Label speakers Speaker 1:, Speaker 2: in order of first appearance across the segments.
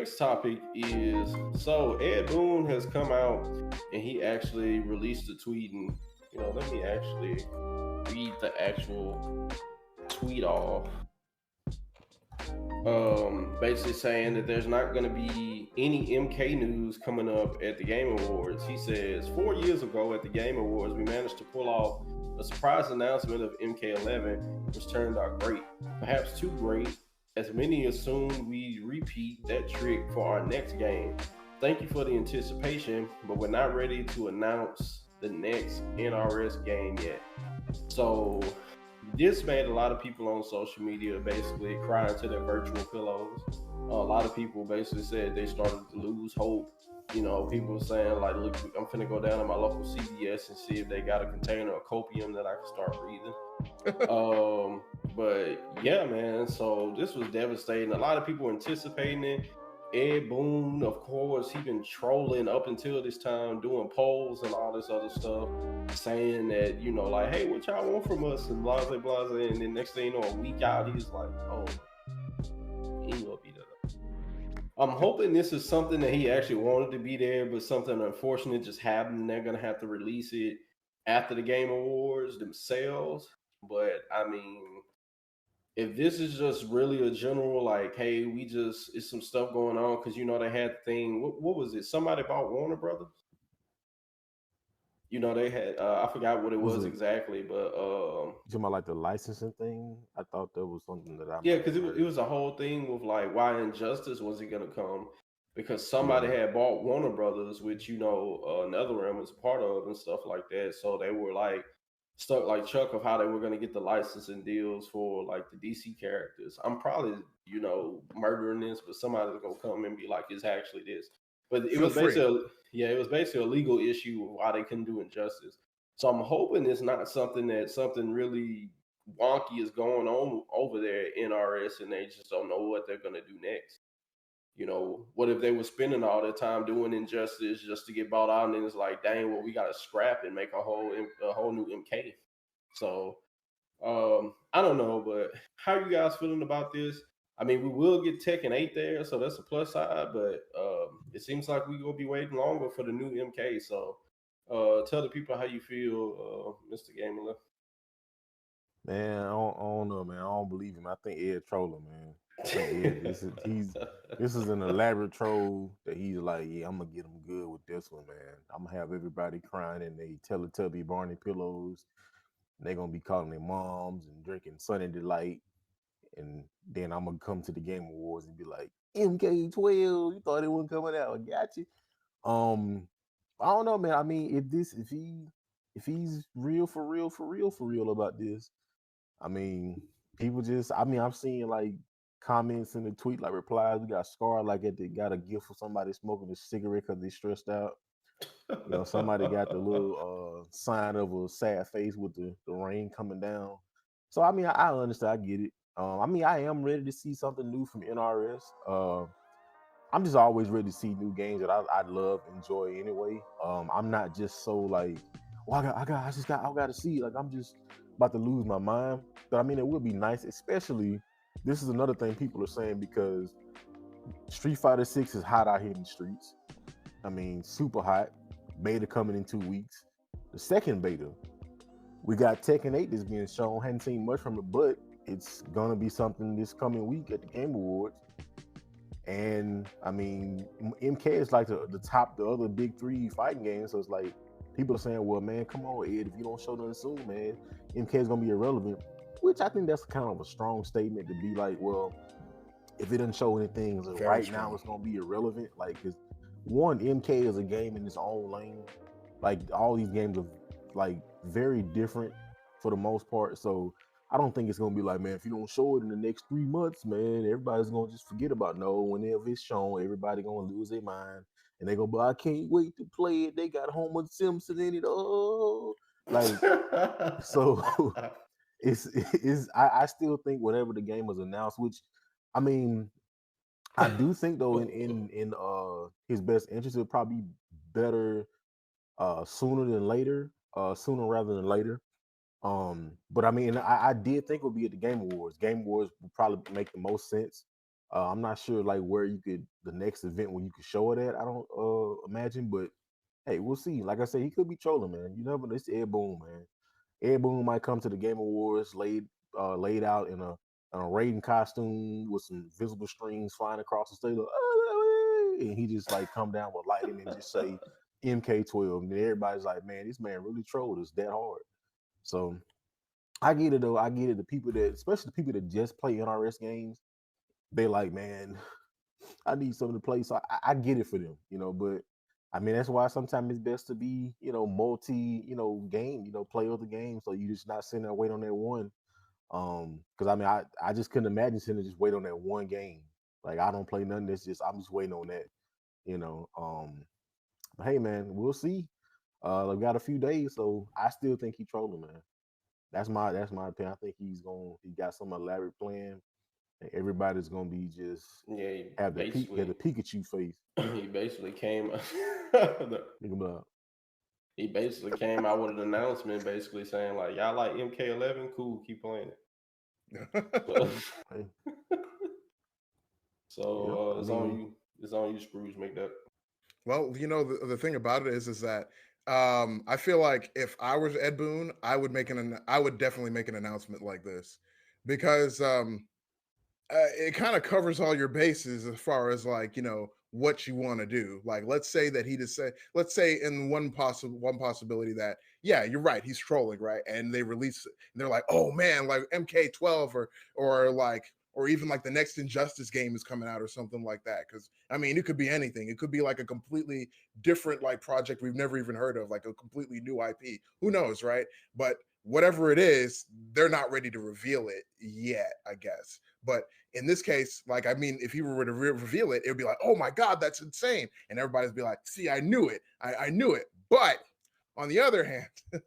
Speaker 1: next topic is so Ed Boone has come out and he actually released a tweet, and let me actually read the actual tweet off. Basically saying that there's not going to be any MK news coming up at the Game Awards. He says 4 years ago at the Game Awards, we managed to pull off a surprise announcement of MK11, which turned out great, perhaps too great, as many assumed we repeat that trick for our next game. Thank you for the anticipation, but we're not ready to announce the next NRS game yet. So this made a lot of people on social media basically cry into their virtual pillows. A lot of people basically said they started to lose hope. People were saying like, "Look, I'm finna go down to my local CVS and see if they got a container of copium that I can start breathing." But yeah, man. So this was devastating. A lot of people were anticipating it. Ed Boone, of course, he been trolling up until this time, doing polls and all this other stuff, saying that like, hey, what y'all want from us, and blah blah blah. And then next thing you know, a week out, he's like, oh, he ain't gonna be there. I'm hoping this is something that he actually wanted to be there, but something unfortunate just happened. They're gonna have to release it after the Game Awards themselves. But I mean, if this is just really a general like, hey, we just it's some stuff going on because they had the thing. What was it? Somebody bought Warner Brothers. They had I forgot what it
Speaker 2: Was
Speaker 1: was
Speaker 2: it
Speaker 1: exactly, but
Speaker 2: you talking about like the licensing thing? I thought that was something that I
Speaker 1: yeah,
Speaker 2: might
Speaker 1: because
Speaker 2: have
Speaker 1: it
Speaker 2: heard.
Speaker 1: was a whole thing with like why Injustice wasn't gonna come because somebody
Speaker 2: Yeah.
Speaker 1: had bought Warner Brothers, which NetherRealm was a part of and stuff like that. So they were like stuck like Chuck of how they were gonna get the licensing deals for like the DC characters. I'm probably murdering this, but somebody's gonna come and be like, it's actually this. But it
Speaker 3: Feel
Speaker 1: was
Speaker 3: free.
Speaker 1: basically it was basically a legal issue of why they couldn't do Injustice. So I'm hoping it's not something really wonky is going on over there at NRS and they just don't know what they're gonna do next. What if they were spending all their time doing Injustice just to get bought out, and then it's like, dang, well, we got to scrap and make a whole new MK. So I don't know, but how you guys feeling about this? I mean, we will get Tekken 8 there, so that's a plus side, but it seems like we gonna be waiting longer for the new MK. So tell the people how you feel, Mr. Gamer.
Speaker 2: Man, I don't know, man. I don't believe him. I think Ed trolling, man. I think Ed. This is an elaborate troll that he's like, yeah, I'm gonna get him good with this one, man. I'm gonna have everybody crying in they Teletubby Barney pillows. And they're gonna be calling their moms and drinking Sunny Delight, and then I'm gonna come to the Game Awards and be like, MK12, you thought it wasn't coming out? I got you. Um, I don't know, man. I mean, if he's real for real for real for real about this, I mean, people just. I mean, I've seen like comments in the tweet, like replies. We got Scar like at the got a gift for somebody smoking a cigarette because they stressed out. Somebody got the little sign of a sad face with the rain coming down. So I mean, I understand, I get it. I mean, I am ready to see something new from NRS. I'm just always ready to see new games that I love, enjoy anyway. I'm not just so like, well, I got to see. Like, I'm just about to lose my mind. But I mean, it would be nice, especially. This is another thing people are saying because Street Fighter 6 is hot out here in the streets. I mean, super hot. Beta coming in 2 weeks. The second beta, we got Tekken 8 that's being shown. Hadn't seen much from it, but it's gonna be something this coming week at the Game Awards. And I mean, MK is like the top, the other big three fighting games. So it's like people are saying, "Well, man, come on, Ed. If you don't show nothing soon, man, MK is gonna be irrelevant." Which I think that's kind of a strong statement to be like, "Well, if it doesn't show anything right now, it's gonna be irrelevant." Like, because one, MK is a game in its own lane. Like all these games are like very different for the most part. So I don't think it's gonna be like, man, if you don't show it in the next 3 months, man, everybody's gonna just forget about it. No, whenever it's shown, everybody gonna lose their mind and they gonna be, I can't wait to play it. They got Homer Simpson in it. Oh, like so. I still think whatever the game was announced, which I mean, I do think though in his best interest, it'll probably be better sooner than later, sooner rather than later. But I mean, I did think it would be at the Game Awards. Game Awards would probably make the most sense. I'm not sure like where you could the next event where you could show it at. I don't imagine, but hey, we'll see. Like I said, he could be trolling, man. You never know. It's Ed Boone, man. Ed Boone might come to the Game Awards laid out in a raiding costume with some visible strings flying across the stage, like, and he just like come down with lighting and just say MK12, and then everybody's like, man, this man really trolled us that hard. So I get it though. I get it. The people that, especially the people that just play NRS games, they like, man, I need something to play. So I get it for them, But I mean, that's why sometimes it's best to be, multi, game, play other games. So you just not sitting there wait on that one. Because I mean, I just couldn't imagine sitting there just wait on that one game. Like I don't play nothing. That's just I'm just waiting on that, you know. But hey, man, we'll see. We got a few days, so I still think he's trolling, man. That's my opinion. I think he got some elaborate plan, and everybody's gonna be just
Speaker 1: Yeah,
Speaker 2: have the Pikachu face.
Speaker 1: He basically came.
Speaker 2: Think about.
Speaker 1: He basically came out with an announcement, basically saying like, "Y'all like MK11? Cool, keep playing it."
Speaker 2: Hey.
Speaker 1: So it's on you. It's on you, Scrooge. Make that.
Speaker 3: Well, the thing about it is that I feel like if I was Ed Boone, I would definitely make an announcement like this, because it kind of covers all your bases as far as like what you want to do. Like let's say that let's say in one possibility that yeah, you're right, he's trolling, right? And they release it and they're like, oh man, like MK12 or even like the next Injustice game is coming out or something like that. Because I mean, it could be anything. It could be like a completely different like project we've never even heard of, like a completely new IP. Who knows, right? But whatever it is, they're not ready to reveal it yet, I guess. But in this case, like, I mean, if he were to reveal it, it would be like, oh my God, that's insane. And everybody's be like, see, I knew it. I knew it. But on the other hand,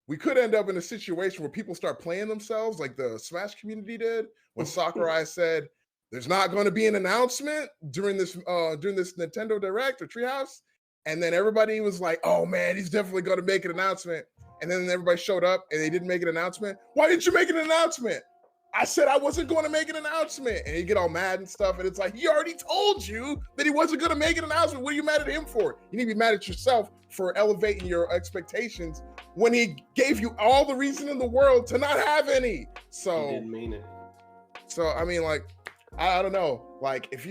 Speaker 3: we could end up in a situation where people start playing themselves like the Smash community did when Sakurai said, there's not going to be an announcement during this Nintendo Direct or Treehouse. And then everybody was like, oh man, he's definitely going to make an announcement. And then everybody showed up and they didn't make an announcement. Why didn't you make an announcement? I said I wasn't going to make an announcement. And you get all mad and stuff. And it's like, he already told you that he wasn't going to make an announcement. What are you mad at him for? You need to be mad at yourself for elevating your expectations when he gave you all the reason in the world to not have any. So
Speaker 1: he didn't mean it.
Speaker 3: So, I mean, like, I don't know. Like, if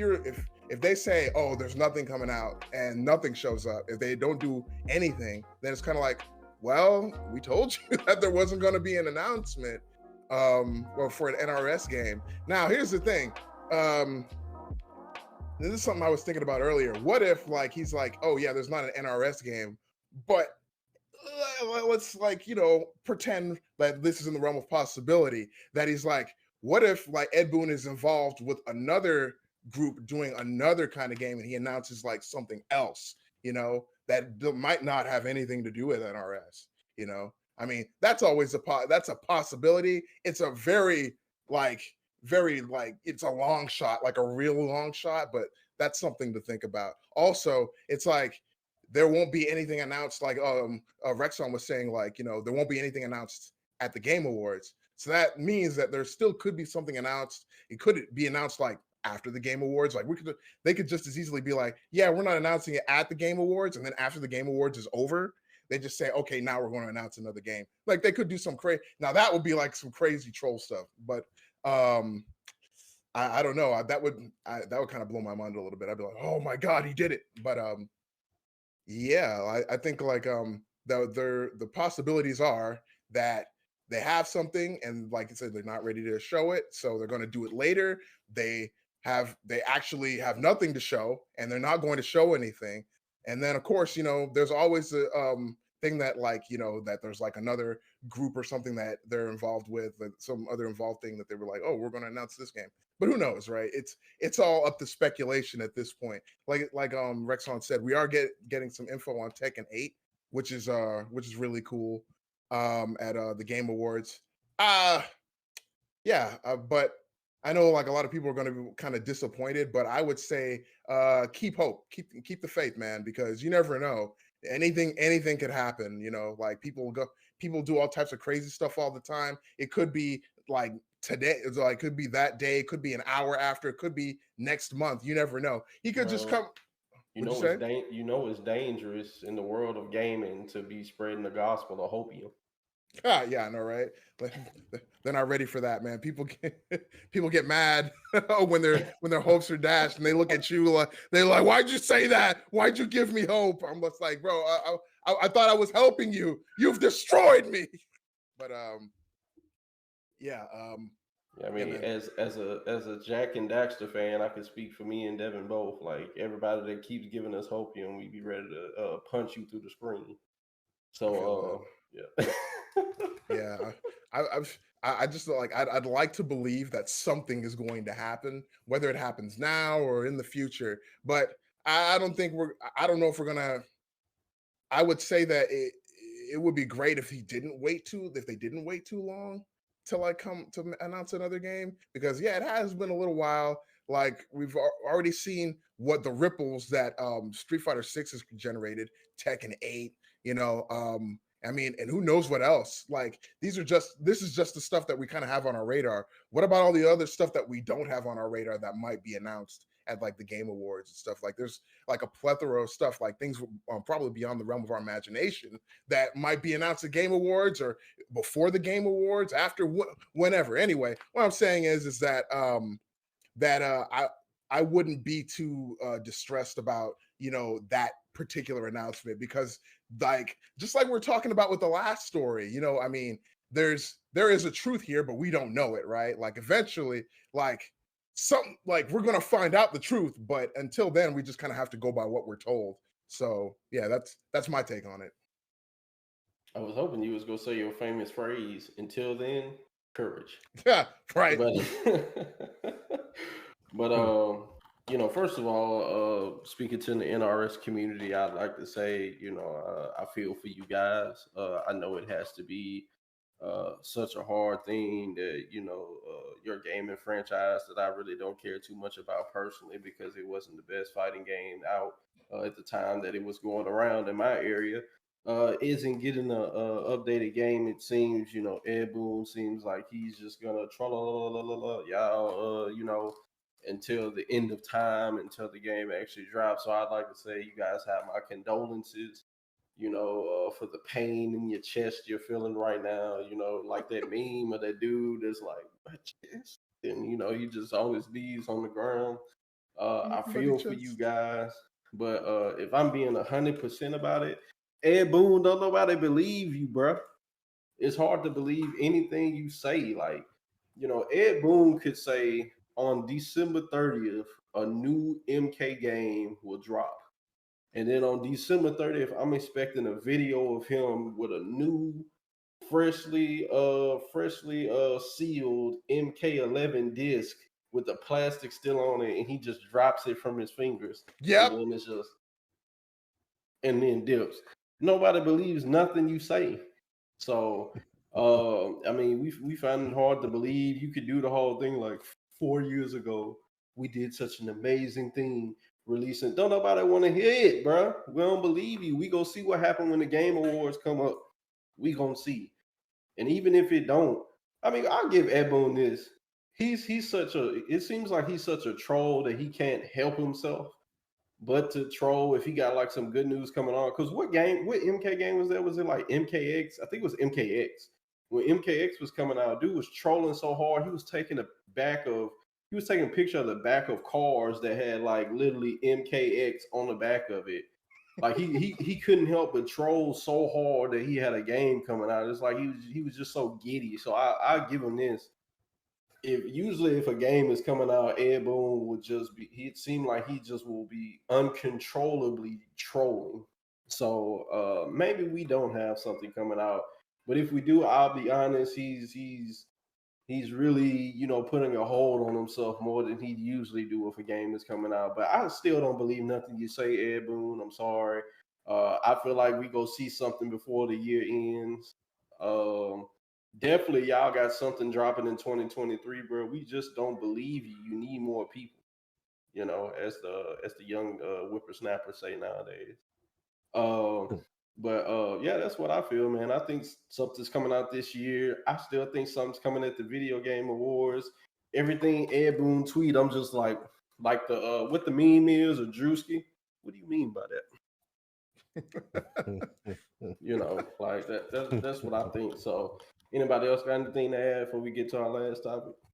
Speaker 3: they say, oh, there's nothing coming out and nothing shows up, if they don't do anything, then it's kind of like, well, we told you that there wasn't going to be an announcement for an NRS game. Now, here's the thing. This is something I was thinking about earlier. What if, like, he's like, oh, yeah, there's not an NRS game, but let's, like, pretend that this is in the realm of possibility, that he's like, what if, like, Ed Boone is involved with another group doing another kind of game and he announces, like, something else, that might not have anything to do with NRS, I mean, that's always that's a possibility. It's a very, it's a long shot, like a real long shot, but that's something to think about. Also, it's like, there won't be anything announced, like Rexon was saying, like, there won't be anything announced at the Game Awards. So that means that there still could be something announced. It could be announced like after the Game Awards. Like they could just as easily be like, yeah, we're not announcing it at the Game Awards. And then after the Game Awards is over, they just say, okay, now we're going to announce another game. Like they could do some crazy. Now that would be like some crazy troll stuff. But I don't know. That would kind of blow my mind a little bit. I'd be like, oh my God, he did it. But yeah, I think like the possibilities are that they have something, and like I said, they're not ready to show it, so they're going to do it later. They actually have nothing to show, and they're not going to show anything. And then of course, there's always a thing that like that there's like another group or something that they're involved with, like some other involved thing that they were like, oh, we're going to announce this game. But who knows, right? It's all up to speculation at this point. Like Rexon said, we are getting some info on Tekken 8, which is really cool. At the Game Awards. But I know like a lot of people are going to be kind of disappointed, but I would say keep hope, keep the faith, man, because you never know. Anything could happen, like people do all types of crazy stuff all the time. It could be like today. It's like could be that day, could be an hour after, it could be next month. You never know. He could just come.
Speaker 1: You
Speaker 3: What'd
Speaker 1: know,
Speaker 3: you say?
Speaker 1: it's dangerous in the world of gaming to be spreading the gospel of hopium.
Speaker 3: Yeah, I know, right? But they're not ready for that, man. People get mad when their hopes are dashed, and they look at you like they're like, "Why'd you say that? Why'd you give me hope?" I'm just like, "Bro, I thought I was helping you. You've destroyed me." But yeah,
Speaker 1: I
Speaker 3: yeah,
Speaker 1: mean,
Speaker 3: man.
Speaker 1: as a Jack and Daxter fan, I can speak for me and Devin both. Like everybody that keeps giving us hopium, we be ready to punch you through the screen.
Speaker 3: I feel
Speaker 1: So yeah.
Speaker 3: that. Yeah, I just like I'd like to believe that something is going to happen, whether it happens now or in the future. But I don't think we're. I don't know if we're gonna. I would say that it would be great if they didn't wait too long to like come to announce another game, because yeah, it has been a little while. Like we've already seen what the ripples that Street Fighter 6 has generated, Tekken 8, I mean, and who knows what else. Like this is just the stuff that we kind of have on our radar. What about all the other stuff that we don't have on our radar that might be announced at like the Game Awards and stuff? Like there's like a plethora of stuff, like things probably beyond the realm of our imagination that might be announced at Game Awards or before the Game Awards, after whenever. Anyway, what I'm saying is that I wouldn't be too distressed about that particular announcement, because like just like we're talking about with the last story, I mean, there is a truth here, but we don't know it, right? Like eventually, like we're gonna find out the truth, but until then, we just kind of have to go by what we're told. So yeah, that's my take on it.
Speaker 1: I was hoping you was gonna say your famous phrase. Until then, courage.
Speaker 3: Yeah, right.
Speaker 1: But but first of all, speaking to the NRS community, I'd like to say, I feel for you guys. I know it has to be such a hard thing that your gaming franchise that I really don't care too much about personally, because it wasn't the best fighting game out at the time that it was going around in my area, isn't getting a updated game. It seems Ed Boone seems like he's just gonna y'all until the end of time, until the game actually drops. So I'd like to say you guys have my condolences, for the pain in your chest you're feeling right now, like that meme of that dude that's like, my chest. And, he just on his knees on the ground. I
Speaker 3: Bloody
Speaker 1: feel for you
Speaker 3: chest.
Speaker 1: guys. But if I'm being 100% about it, Ed Boone, don't nobody believe you, bro. It's hard to believe anything you say. Like, Ed Boone could say on December 30th, a new MK game will drop. And then on December 30th, I'm expecting a video of him with a new, freshly sealed MK11 disc with the plastic still on it, and he just drops it from his fingers, and
Speaker 3: Yep.
Speaker 1: then and then dips. Nobody believes nothing you say. So, I mean, we find it hard to believe you could do the whole thing like 4 years ago. We did such an amazing thing releasing. Don't nobody want to hear it, bro. We don't believe you. We go see what happened when the Game Awards come up. We gonna see. And even if it don't, I mean, I'll give Ed Boon this. He's such a. It seems like he's such a troll that he can't help himself but to troll if he got like some good news coming on. Because what MK game was that? Was it like MKX? I think it was MKX. When MKX was coming out, dude was trolling so hard. He was taking a picture of the back of cars that had like literally MKX on the back of it. Like he couldn't help but troll so hard that he had a game coming out. It's like he was just so giddy. So I give him this. If a game is coming out, Ed Boon would just be. It seemed like he just will be uncontrollably trolling. So maybe we don't have something coming out, but if we do, I'll be honest. He's really putting a hold on himself more than he usually do if a game is coming out. But I still don't believe nothing you say, Ed Boon. I'm sorry. I feel like we go see something before the year ends. Um, Definitely, y'all got something dropping in 2023, bro. We just don't believe you. You need more people, as the young whippersnappers say nowadays. Uh, But yeah, that's what I feel, man. I think something's coming out this year. I still think something's coming at the Video Game Awards. Everything Ed Boone tweet, I'm just like the what the meme is or Drewski. What do you mean by that? You know, like that's what I think. So, anybody else got anything to add before we get to our last topic?